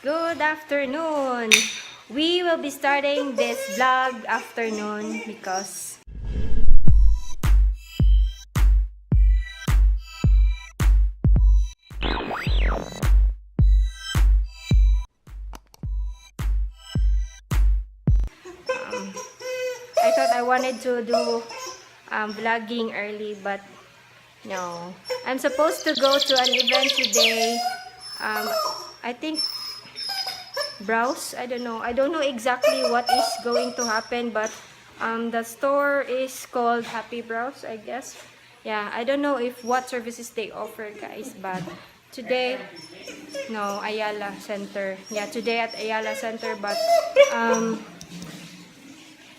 Good afternoon. We will be starting this vlog afternoon because I thought I wanted to do vlogging early, but no. I'm supposed to go to an event today. I think browse. I don't know exactly what is going to happen, but the store is called Happy Browse, I guess. Yeah, I don't know if what services they offer, guys, but today, no, Ayala Center. Yeah, today at Ayala Center, but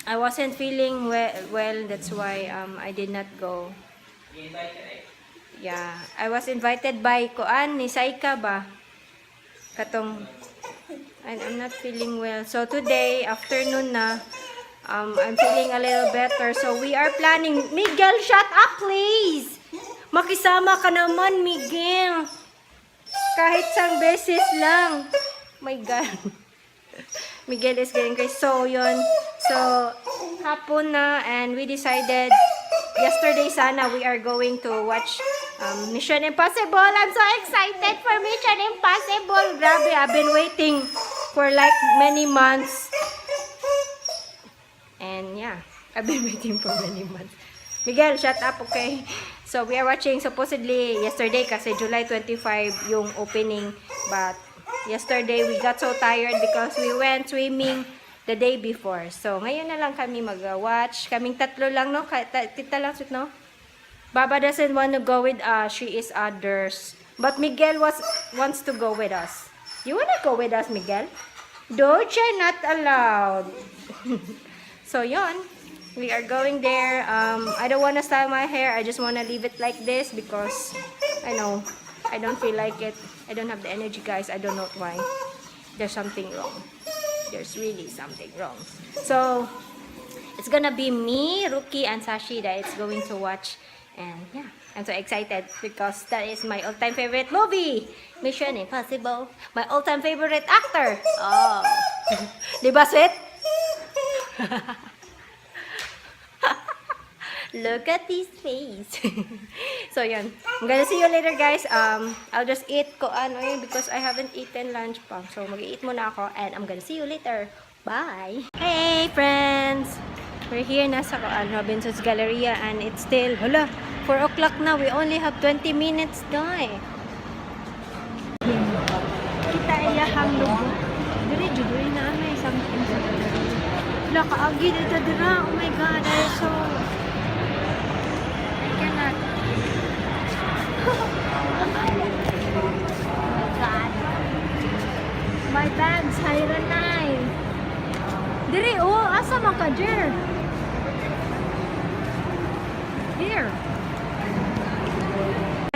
I wasn't feeling well, that's why I did not go. Yeah, I was invited by Koan ni Saika ba? Katong I'm not feeling well. So today, afternoon na, I'm feeling a little better. So we are planning. Miguel, shut up please! Makisama ka naman, Miguel. Kahit sang beses lang. My God. Miguel is getting crazy. So yun. So hapon na, and we decided yesterday sana we are going to watch Mission Impossible. I'm so excited for Mission Impossible. Grabe, I've been waiting for like many months. And yeah, I've been waiting for many months. Miguel, shut up, okay? So we are watching supposedly yesterday kasi July 25 yung opening. But yesterday we got so tired because we went swimming the day before. So ngayon na lang kami mag-watch. Kaming tatlo lang, no? Tita lang, sweet, no? Baba doesn't want to go with us. She is others. But Miguel wants to go with us. You wanna go with us, Miguel? Don't you? Not allowed. So, yon. We are going there. I don't wanna style my hair. I just wanna leave it like this because I know I don't feel like it. I don't have the energy, guys. I don't know why. There's something wrong. There's really something wrong. So, it's gonna be me, Ruki, and Sashi that is going to watch. And yeah, I'm so excited because that is my all-time favorite movie, Mission Impossible. My all-time favorite actor. Oh, diba, sweet? Look at this face. So yun, I'm gonna see you later, guys. I'll just eat because I haven't eaten lunch pa. So mag-eat muna ako and I'm gonna see you later. Bye. Hey friends. We're here na sa Robinson's Galleria, and it's still, 4 o'clock na. We only have 20 minutes na eh. Kita iyahang logo. Diri na may something sa galleria. Wala, kaagi dito dira. Oh my God, I so... I cannot. Oh my God. My bags, Hiranay. Diri, oh, asa man ka, Jer? Here.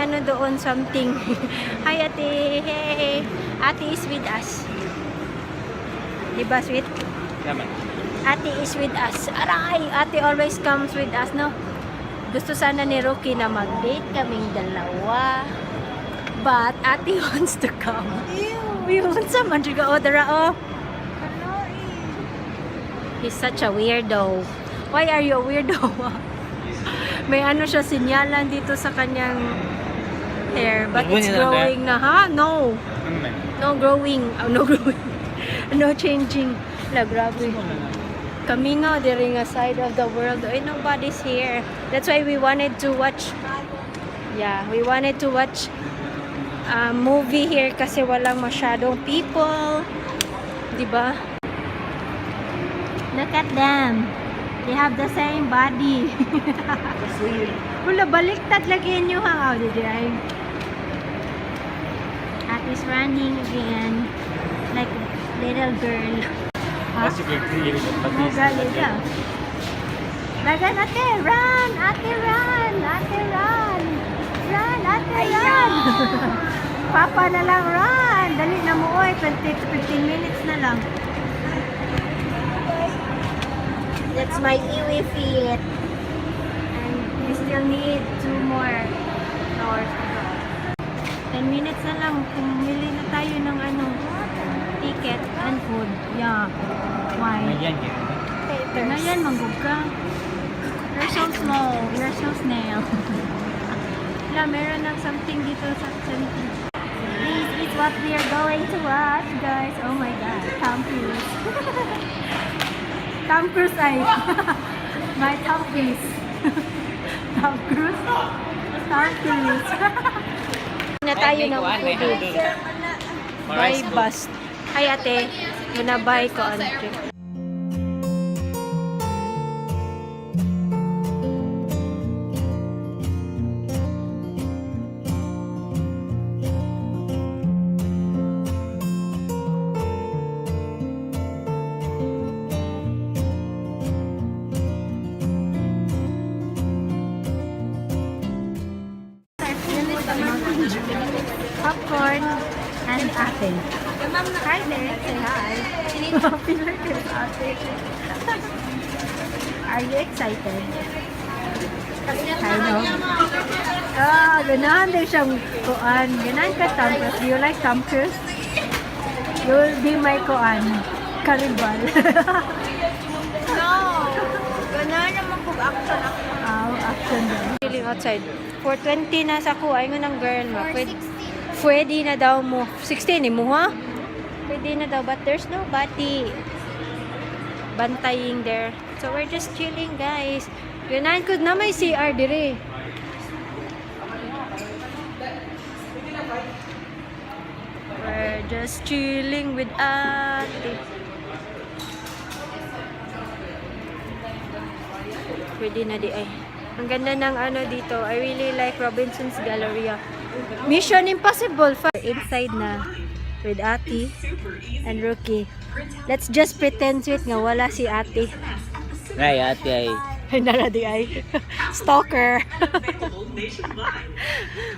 Ano doon something. Hi, ate. Hey. Ate is with us. Diba, sweet? Yaman. Ate is with us. Aray! Ate always comes with us, no? Gusto sana ni Rocky na mag-date kaming dalawa. But, ate wants to come. Ew! Yun sa manjiga odara, oh. He's such a weirdo. Why are you a weirdo? May ano siya, sinyalan dito sa kanyang hair. But it's growing na, ha? No. No growing. Oh, no growing. No changing. La, grabe. Kami nga, during a side of the world. Ay, nobody's here. That's why we wanted to watch. Yeah, we wanted to watch a movie here kasi walang masyadong people. Diba? Look at them. They have the same body. Wala, baliktad lagi nyo, ha? Oh, did I? Ati's running again. Like a little girl. Ha? Oh, galit ka. Lagan, ate, run! Ate, run! Ate, run! Run, ate, run! Papa na lang, run! Dali na mo, oy. 15 minutes na lang. That's my iwi feet. And we still need 2 more hours to go. 10 minutes na lang. Pumili na tayo ng and food. Yeah. Why? Ngayon, manggug ka. You're so small. You're so snail. Yeah, meron ng something dito sa center. This is what we are going to watch, guys. Oh my God. Tom Cruise. Tom Cruise ay. My Tom Cruise. Tom Cruise. Tom Cruise. Na tayo ng food. Buy bus. Hi ate. Muna buy ko ano. Popcorn and apple. Hi there. Say hi. Are you excited? I know. Ah, ganahan din siyang kuan. Ganahan ka Tom Cruise. Do you like Tom Cruise? You will be my kuan. Karibal. No. Ganahan naman kung action ako. Action din. Feeling outside. 420 na sa kuha. Ayun ng girl mo. Pwede na daw mo. 16 mo ha? Pwede na daw. But there's nobody bantaying there. So we're just chilling guys. Ganahan ko na may CR dire. We're just chilling with ate. Pwede na di ay. Ang ganda ng ano dito. I really like Robinson's Galleria. Mission Impossible. Inside na with Ate and Rookie. Let's just pretend sweet nga wala si Ate. Ay, ate ay. Ay, naradi ay. Stalker.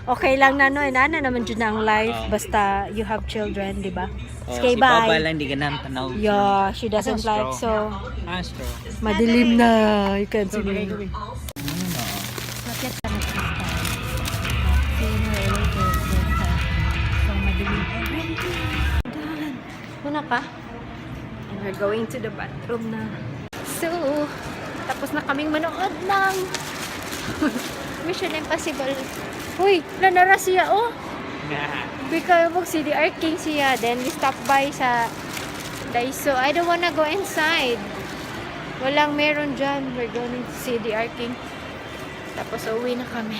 Okay lang na no. Inana naman dyan ang life. Basta you have children, di ba? Okay, si bye. Papa lang di ka naman tanaw. Yeah, she doesn't like so. Astro. Madilim na. You can see me. Muna pa. And we're going to the bathroom na. So, tapos na kaming manood ng Mission Impossible. Uy, nanara siya, oh. Because of CDR King siya. Then we stop by sa Daiso. I don't wanna go inside. Walang meron dyan. We're going to CDR King. Tapos uwi na kami.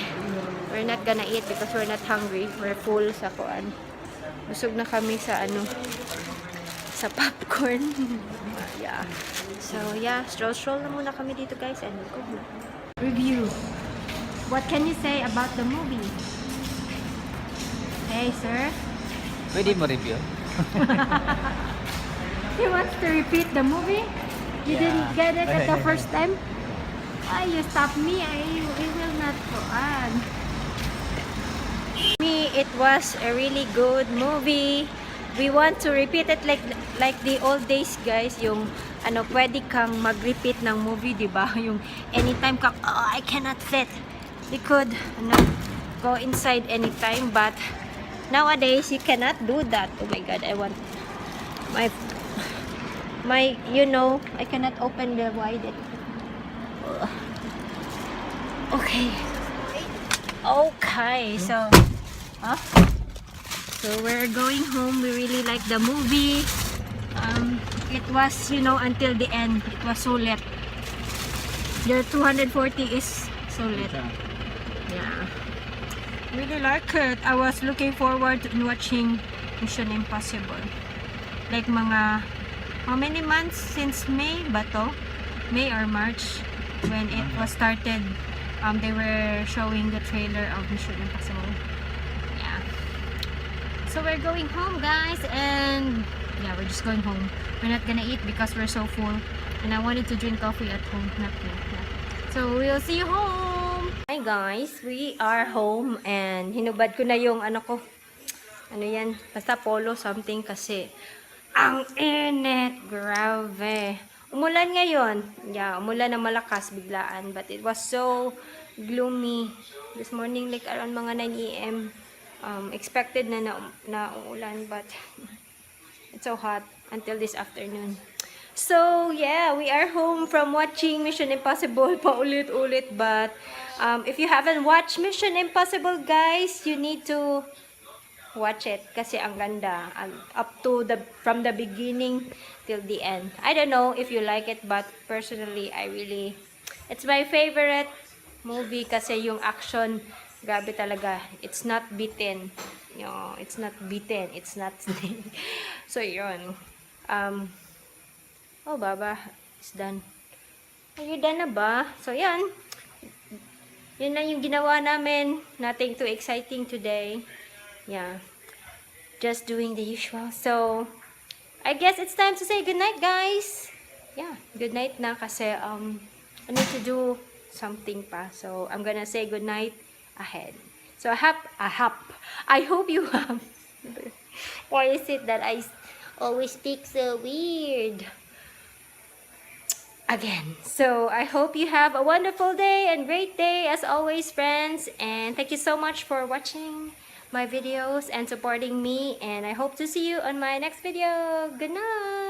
We're not gonna eat because we're not hungry. We're full sa kuan. Busog na kami sa ano, sa popcorn. Yeah. So yeah, stroll na muna kami dito guys and go na. Review. What can you say about the movie? Hey sir. Pwede mo review? He wants to repeat the movie? You didn't get it at the first time? You stop me. I will not go on. Me, it was a really good movie. We want to repeat it like the old days, guys. Yung ano, pwede kang mag-repeat ng movie, di ba? Yung anytime ka, oh, I cannot fit. We could go inside anytime, but nowadays you cannot do that. Oh my God, I want my you know, I cannot open the wide. Okay. Okay, so so we're going home. We really like the movie. It was, you know, until the end. It was so lit. The 240 is so lit. Yeah. Really like it. I was looking forward to watching Mission Impossible. Like mga, how many months since May ba to? May or March when it was started. They were showing the trailer of Mission Impossible. Yeah. So we're going home, guys, and yeah, we're just going home. We're not gonna eat because we're so full, and I wanted to drink coffee at home, not here. Yeah. So we'll see you home. Hi guys, we are home, and hinubad ko na yung ano ko. Ano yan? Basta polo something kasi ang init. Grabe. Umulan ngayon. Yeah, umulan na malakas biglaan. But it was so gloomy. This morning, like around mga 9 AM, expected na umulan. But it's so hot. until this afternoon. So, yeah, we are home from watching Mission Impossible paulit-ulit. But, if you haven't watched Mission Impossible, guys, you need to watch it. Kasi ang ganda. Up to from the beginning till the end. I don't know if you like it, but personally, it's my favorite movie kasi yung action, grabe talaga. It's not beaten. It's not beaten. It's not So, yun. Oh, Baba, it's done. Are you done na ba? So, yan. Yun na yung ginawa namin. Nothing too exciting today. Yeah. Just doing the usual. So, I guess it's time to say goodnight, guys. Yeah, good night na kasi I need to do something pa. So, I'm gonna say goodnight ahead. So, I hope you have. Why is it that I always speak so weird? Again. So, I hope you have a wonderful day and great day as always, friends. And thank you so much for watching my videos and supporting me. And I hope to see you on my next video. Good night!